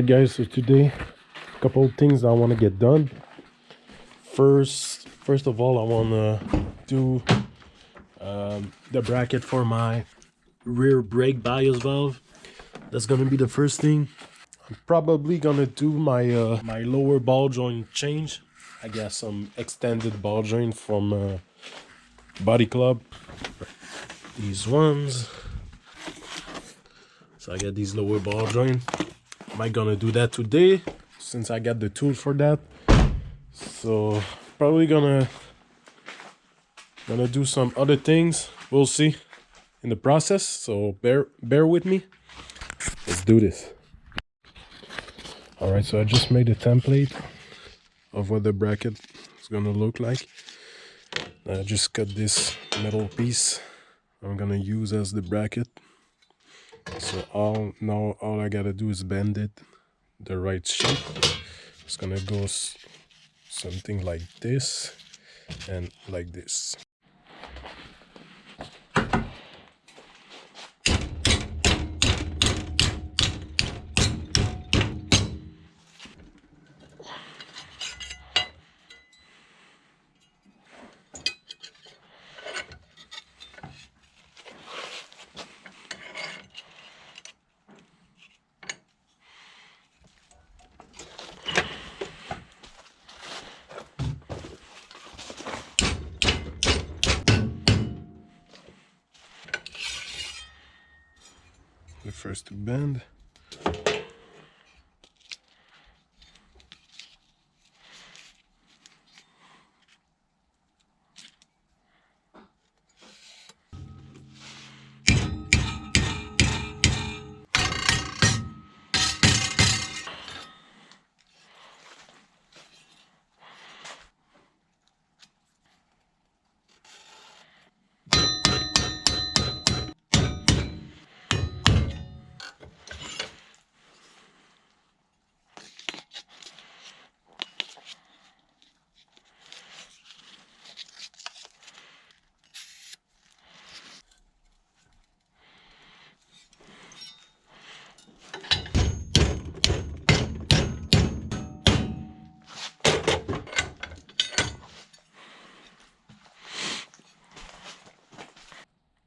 Alright guys, so today a couple of things I want to get done. First of all, I want to do the bracket for my rear brake bias valve. That's gonna be the first thing. I'm probably gonna do my my lower ball joint change. I got some extended ball joint from buddyclub. These ones. So I got these lower ball joint. Am I gonna do that today since I got the tool for that? So probably gonna do some other things. We'll see in the process. So bear with me. Let's do this. All right, so I just made a template of what the bracket is gonna look like. I just cut this metal piece I'm gonna use as the bracket. So all I gotta do is bend it the right shape. It's gonna go something like this and like this. The first to bend.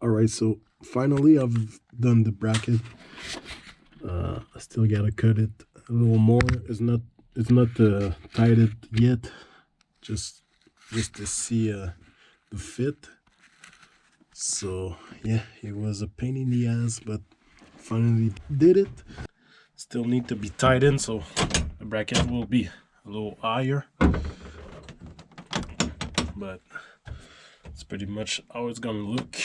Alright, so finally I've done the bracket. I still gotta cut it a little more. It's not tighted yet, just to see the fit. So yeah, it was a pain in the ass, but finally did it. Still need to be tightened, so the bracket will be a little higher, but it's pretty much how it's gonna look.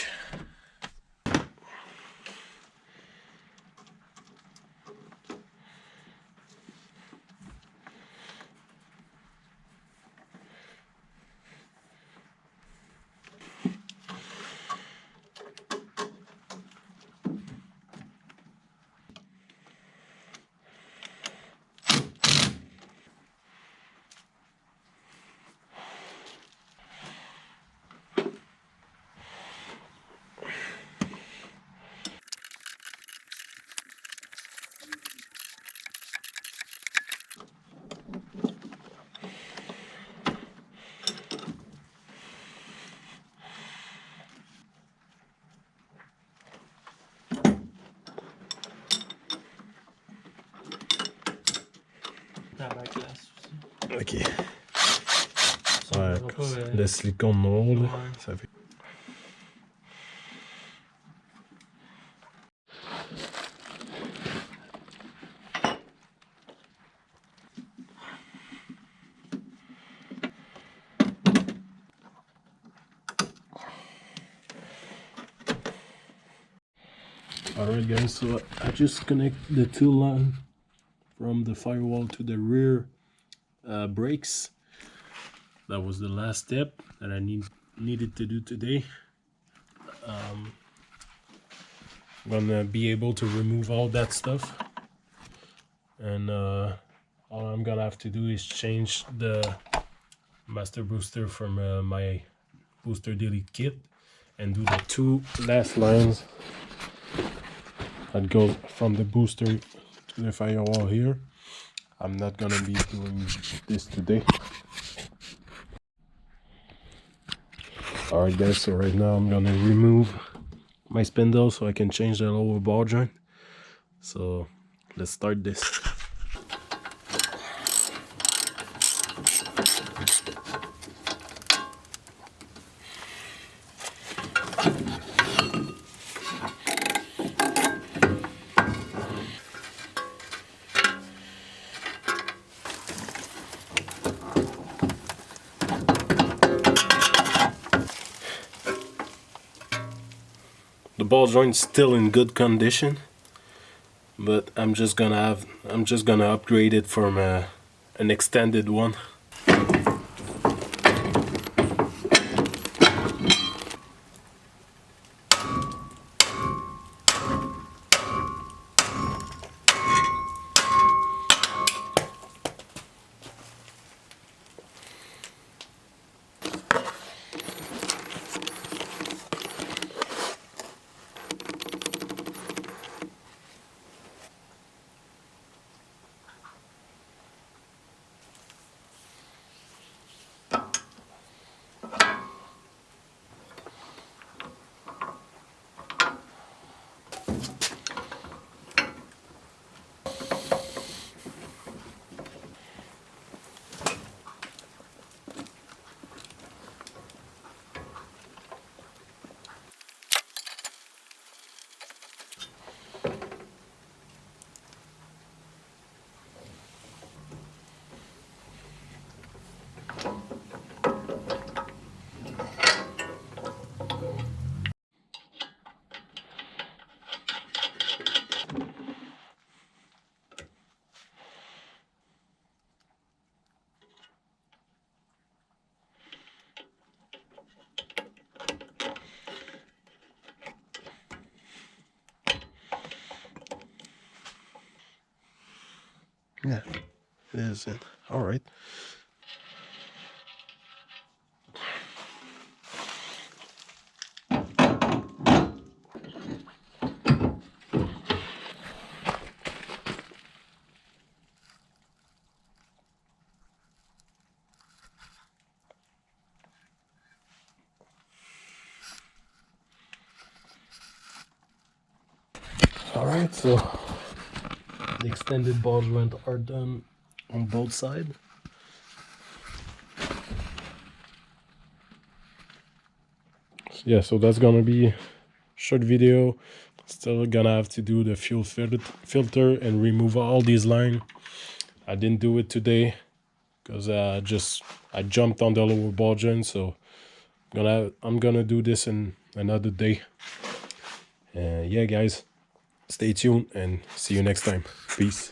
Ok. Ouais, le silicone noir, là, ça fait... Alright guys, so I just connect the two line from the firewall to the rear brakes. That was the last step that I needed to do today. I'm gonna be able to remove all that stuff, and all I'm gonna have to do is change the master booster from my booster delete kit and do the two last lines that goes from the booster to the firewall here. I'm not gonna be doing this today. Alright guys, so right now I'm gonna remove my spindle so I can change the lower ball joint. So let's start this. The ball joint's still in good condition, but I'm just gonna upgrade it from an extended one. Yeah, it is it. All right. All right, so the extended ball joint are done on both sides. Yeah, so that's gonna be short video. Still gonna have to do the fuel filter and remove all these lines. I didn't do it today because I jumped on the lower ball joint, so I'm gonna do this in another day. Yeah guys, stay tuned and see you next time. Peace.